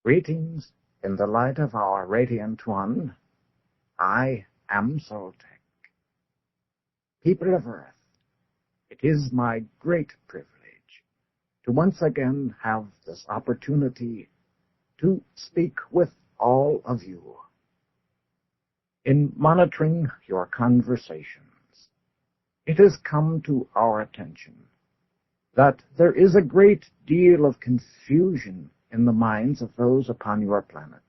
Greetings in the light of our Radiant One. I am Soltec. People of Earth, it is my great privilege to once again have this opportunity to speak with all of you. In monitoring your conversations, it has come to our attention that there is a great deal of confusion in the minds of those upon your planet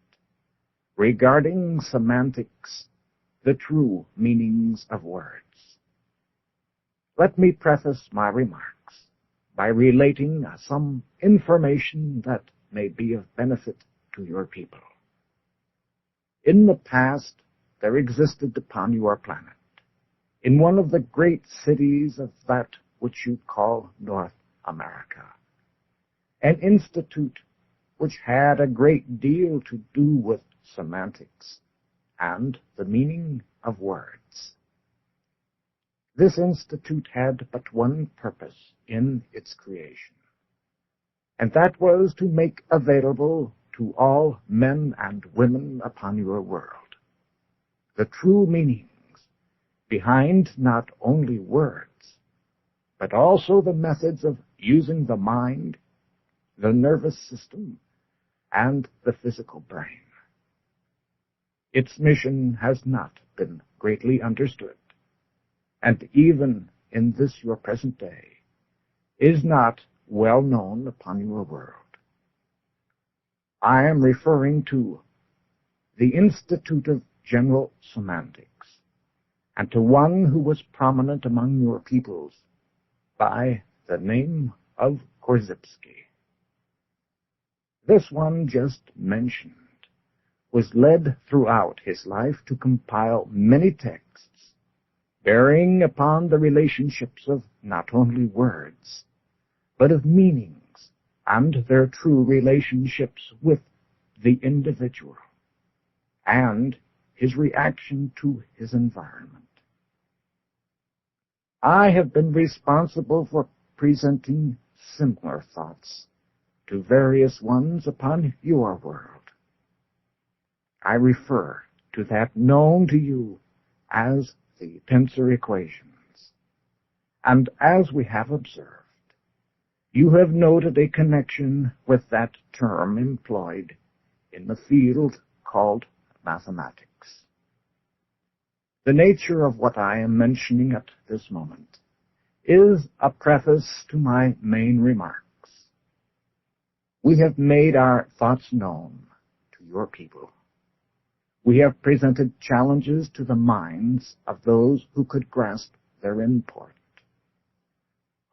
regarding semantics, the true meanings of words. Let me preface my remarks by relating some information that may be of benefit to your people. In the past, there existed upon your planet, in one of the great cities of that which you call North America, an institute which had a great deal to do with semantics and the meaning of words. This institute had but one purpose in its creation, and that was to make available to all men and women upon your world the true meanings behind not only words, but also the methods of using the mind, the nervous system, and the physical brain. Its mission has not been greatly understood, and even in this your present day is not well known upon your world. I am referring to the Institute of General Semantics, and to one who was prominent among your peoples by the name of Korzybski. This one just mentioned was led throughout his life to compile many texts bearing upon the relationships of not only words, but of meanings and their true relationships with the individual and his reaction to his environment. I have been responsible for presenting similar thoughts to various ones upon your world. I refer to that known to you as the tensor equations. And as we have observed, you have noted a connection with that term employed in the field called mathematics. The nature of what I am mentioning at this moment is a preface to my main remarks. We have made our thoughts known to your people. We have presented challenges to the minds of those who could grasp their import.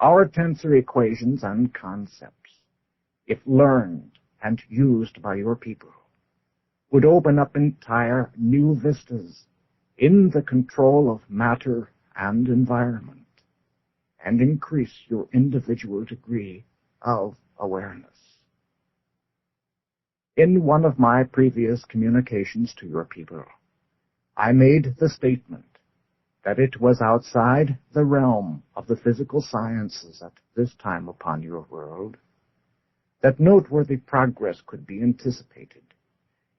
Our tensor equations and concepts, if learned and used by your people, would open up entire new vistas in the control of matter and environment, and increase your individual degree of awareness. In one of my previous communications to your people, I made the statement that it was outside the realm of the physical sciences at this time upon your world that noteworthy progress could be anticipated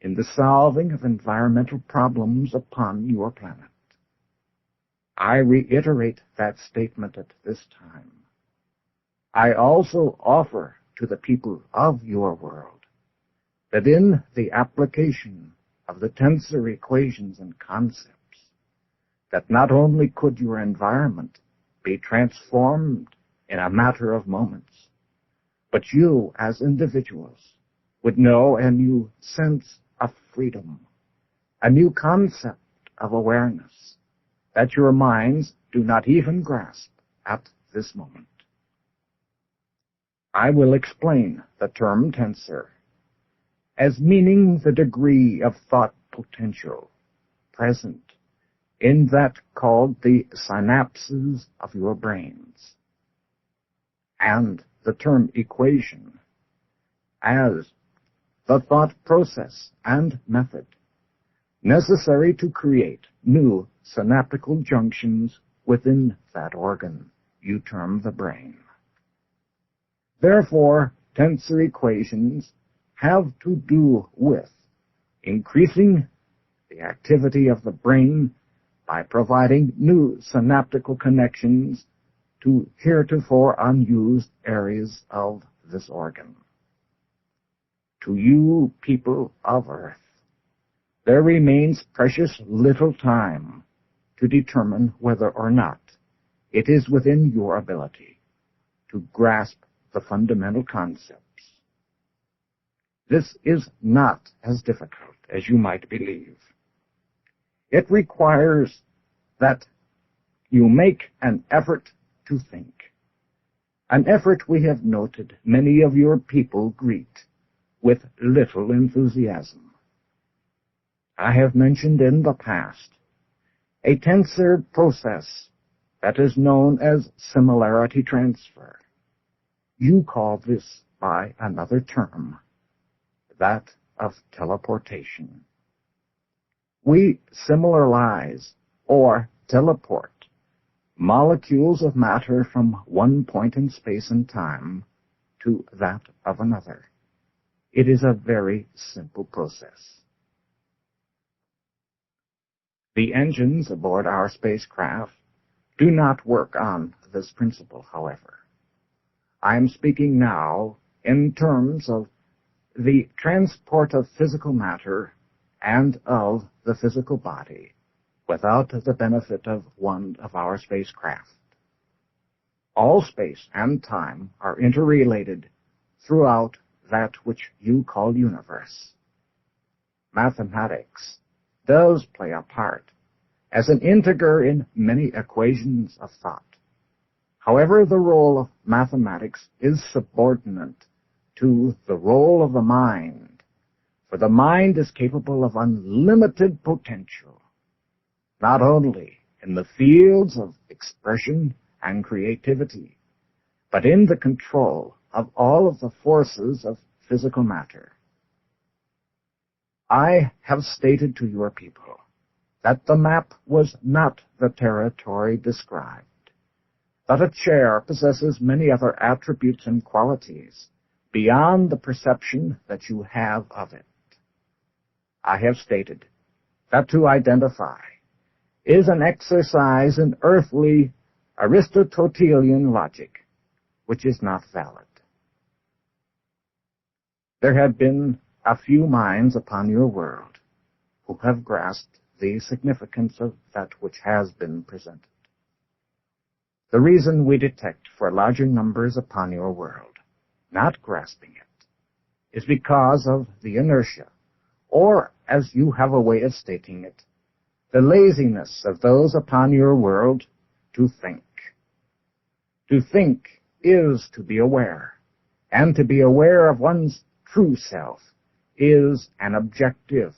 in the solving of environmental problems upon your planet. I reiterate that statement at this time. I also offer to the people of your world that in the application of the tensor equations and concepts, that not only could your environment be transformed in a matter of moments, but you as individuals would know a new sense of freedom, a new concept of awareness that your minds do not even grasp at this moment. I will explain the term tensor as meaning the degree of thought potential present in that called the synapses of your brains, and the term equation as the thought process and method necessary to create new synaptical junctions within that organ you term the brain. Therefore, tensor equations have to do with increasing the activity of the brain by providing new synaptical connections to heretofore unused areas of this organ. To you, people of Earth, there remains precious little time to determine whether or not it is within your ability to grasp the fundamental concepts. This is not as difficult as you might believe. It requires that you make an effort to think, an effort we have noted many of your people greet with little enthusiasm. I have mentioned in the past a tensor process that is known as similarity transfer. You call this by another term, that of teleportation. We similarize or teleport molecules of matter from one point in space and time to that of another. It is a very simple process. The engines aboard our spacecraft do not work on this principle, however. I am speaking now in terms of the transport of physical matter and of the physical body without the benefit of one of our spacecraft. All space and time are interrelated throughout that which you call universe. Mathematics does play a part as an integer in many equations of thought. However, the role of mathematics is subordinate to the role of the mind, for the mind is capable of unlimited potential, not only in the fields of expression and creativity, but in the control of all of the forces of physical matter. I have stated to your people that the map was not the territory described, that a chair possesses many other attributes and qualities beyond the perception that you have of it. I have stated that to identify is an exercise in earthly Aristotelian logic, which is not valid. There have been a few minds upon your world who have grasped the significance of that which has been presented. The reason we detect for larger numbers upon your world not grasping it is because of the inertia, or, as you have a way of stating it, the laziness of those upon your world to think. To think is to be aware, and to be aware of one's true self is an objective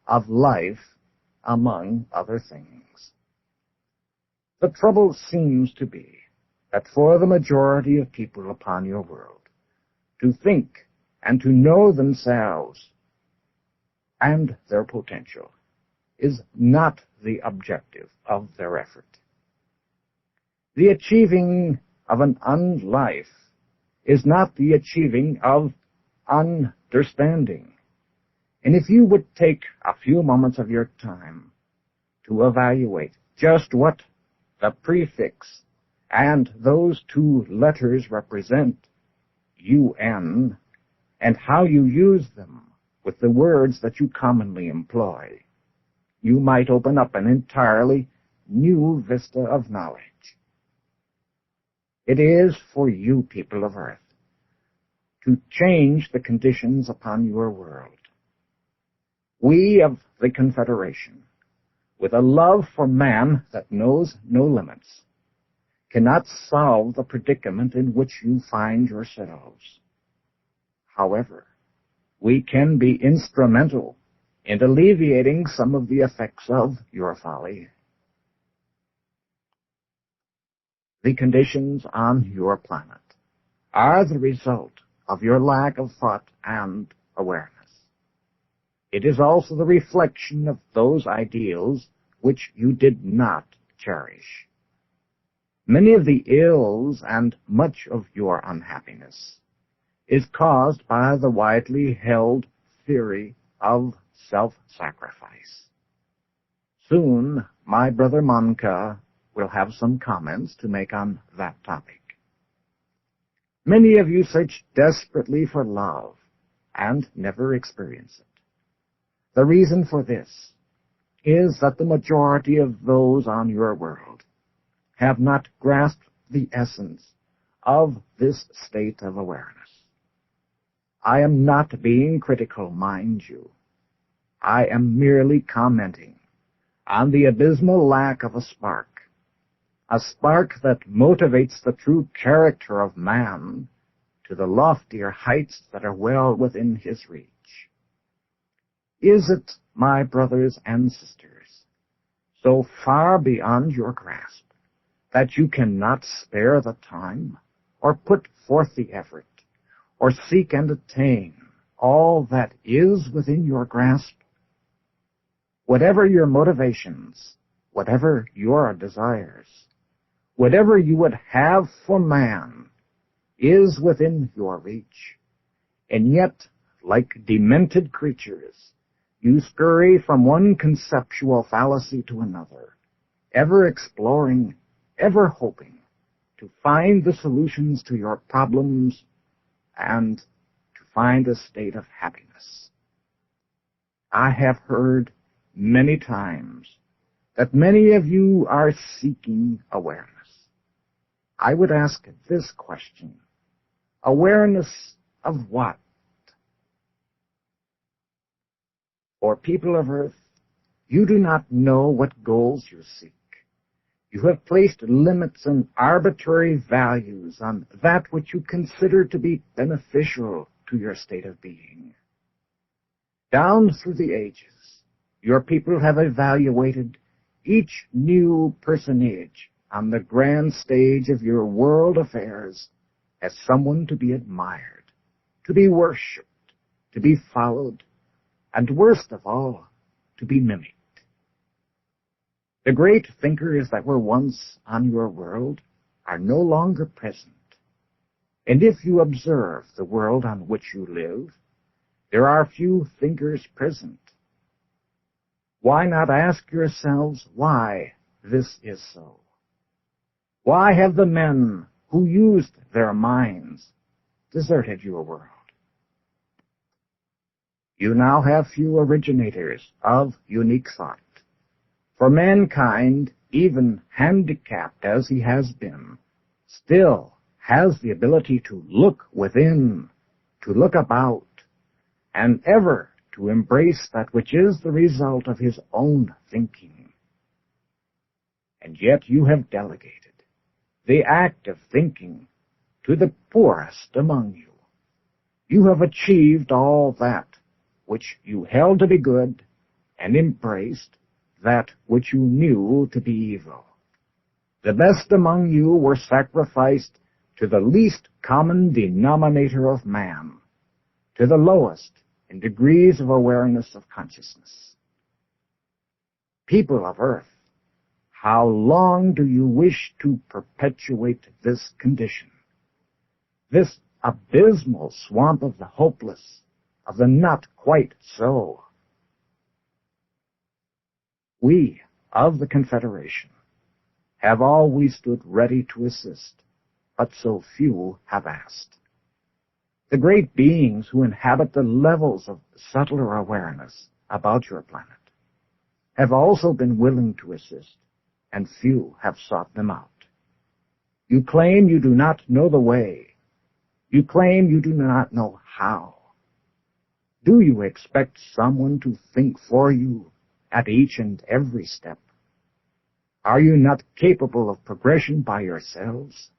of life, among other things. The trouble seems to be that for the majority of people upon your world, to think and to know themselves and their potential is not the objective of their effort. The achieving of an unlife is not the achieving of understanding. And if you would take a few moments of your time to evaluate just what the prefix and those two letters represent, UN, and how you use them with the words that you commonly employ, you might open up an entirely new vista of knowledge. It is for you, people of Earth, to change the conditions upon your world. We of the Confederation, with a love for man that knows no limits, cannot solve the predicament in which you find yourselves. However, we can be instrumental in alleviating some of the effects of your folly. The conditions on your planet are the result of your lack of thought and awareness. It is also the reflection of those ideals which you did not cherish. Many of the ills and much of your unhappiness is caused by the widely held theory of self-sacrifice. Soon, my brother Manka will have some comments to make on that topic. Many of you search desperately for love and never experience it. The reason for this is that the majority of those on your world have not grasped the essence of this state of awareness. I am not being critical, mind you. I am merely commenting on the abysmal lack of a spark that motivates the true character of man to the loftier heights that are well within his reach. Is it, my brothers and sisters, so far beyond your grasp that you cannot spare the time or put forth the effort or seek and attain all that is within your grasp? Whatever your motivations, whatever your desires, whatever you would have for man is within your reach. And yet, like demented creatures, you scurry from one conceptual fallacy to another, ever exploring, ever hoping to find the solutions to your problems and to find a state of happiness. I have heard many times that many of you are seeking awareness. I would ask this question: awareness of what? For people of Earth, you do not know what goals you seek. You have placed limits and arbitrary values on that which you consider to be beneficial to your state of being. Down through the ages, your people have evaluated each new personage on the grand stage of your world affairs as someone to be admired, to be worshipped, to be followed, and worst of all, to be mimicked. The great thinkers that were once on your world are no longer present. And if you observe the world on which you live, there are few thinkers present. Why not ask yourselves why this is so? Why have the men who used their minds deserted your world? You now have few originators of unique thought. For mankind, even handicapped as he has been, still has the ability to look within, to look about, and ever to embrace that which is the result of his own thinking. And yet you have delegated the act of thinking to the poorest among you. You have achieved all that which you held to be good and embraced that which you knew to be evil. The best among you were sacrificed to the least common denominator of man, to the lowest in degrees of awareness of consciousness. People of Earth, how long do you wish to perpetuate this condition, this abysmal swamp of the hopeless, of the not quite so? We of the Confederation have always stood ready to assist, but so few have asked. The great beings who inhabit the levels of subtler awareness about your planet have also been willing to assist, and few have sought them out. You claim you do not know the way. You claim you do not know how. Do you expect someone to think for you at each and every step? Are you not capable of progression by yourselves?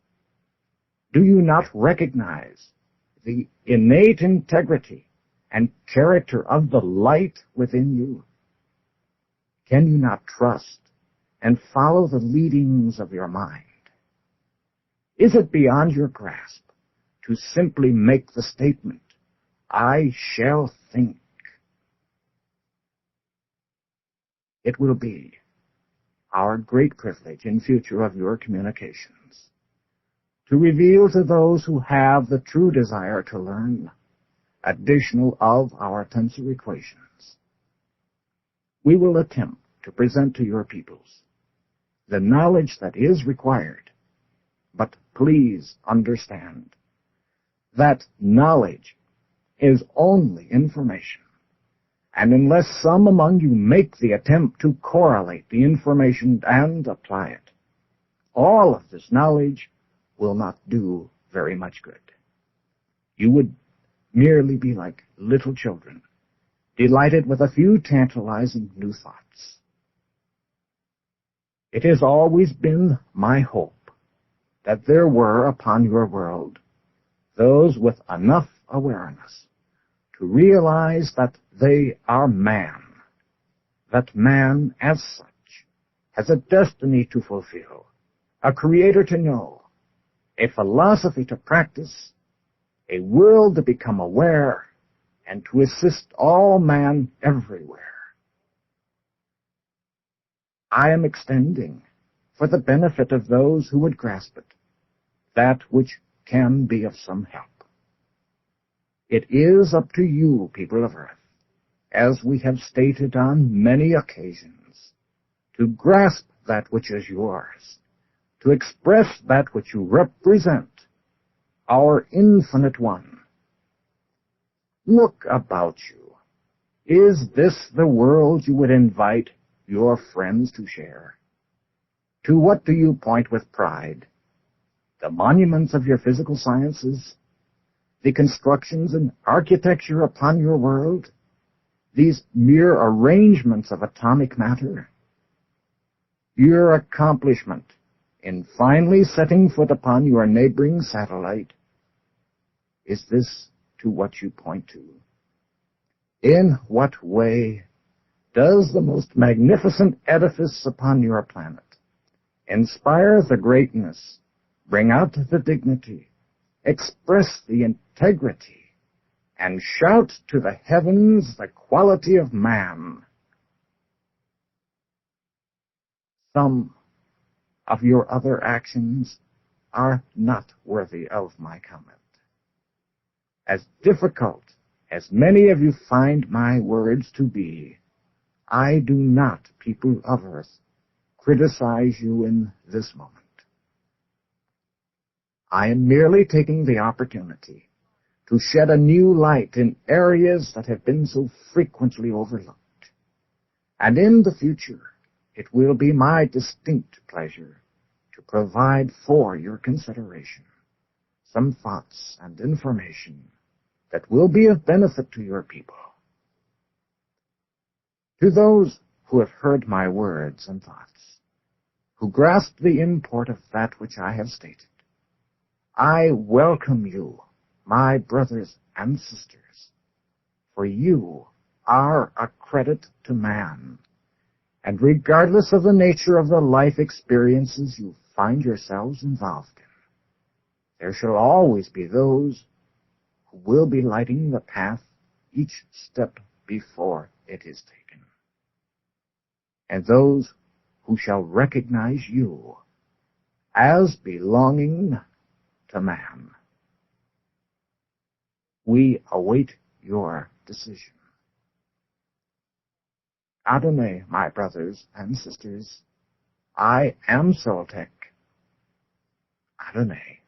Do you not recognize the innate integrity and character of the light within you? Can you not trust and follow the leadings of your mind? Is it beyond your grasp to simply make the statement, I shall think? It will be our great privilege in future of your communications to reveal to those who have the true desire to learn additional of our tensor equations. We will attempt to present to your peoples the knowledge that is required, but please understand that knowledge is only information, and unless some among you make the attempt to correlate the information and apply it, all of this knowledge will not do very much good. You would merely be like little children, delighted with a few tantalizing new thoughts. It has always been my hope that there were upon your world those with enough awareness to realize that they are man, that man as such has a destiny to fulfill, a creator to know, a philosophy to practice, a world to become aware, and to assist all man everywhere. I am extending, for the benefit of those who would grasp it, that which can be of some help. It is up to you, people of Earth, as we have stated on many occasions, to grasp that which is yours, to express that which you represent, our infinite one. Look about you. Is this the world you would invite your friends to share? To what do you point with pride? The monuments of your physical sciences? The constructions and architecture upon your world? These mere arrangements of atomic matter? Your accomplishment in finally setting foot upon your neighboring satellite? Is this to what you point to? In what way does the most magnificent edifice upon your planet inspire the greatness, bring out the dignity, express the integrity, and shout to the heavens the quality of man? Some of your other actions are not worthy of my comment. As difficult as many of you find my words to be, I do not, people of Earth, criticize you in this moment. I am merely taking the opportunity to shed a new light in areas that have been so frequently overlooked. And in the future, it will be my distinct pleasure to provide for your consideration some thoughts and information that will be of benefit to your people. To those who have heard my words and thoughts, who grasp the import of that which I have stated, I welcome you, my brothers and sisters, for you are a credit to man, and regardless of the nature of the life experiences you find yourselves involved in, there shall always be those who will be lighting the path each step before it is taken, and those who shall recognize you as belonging to man. We await your decision. Adonai, my brothers and sisters, I am Soltec. Adonai.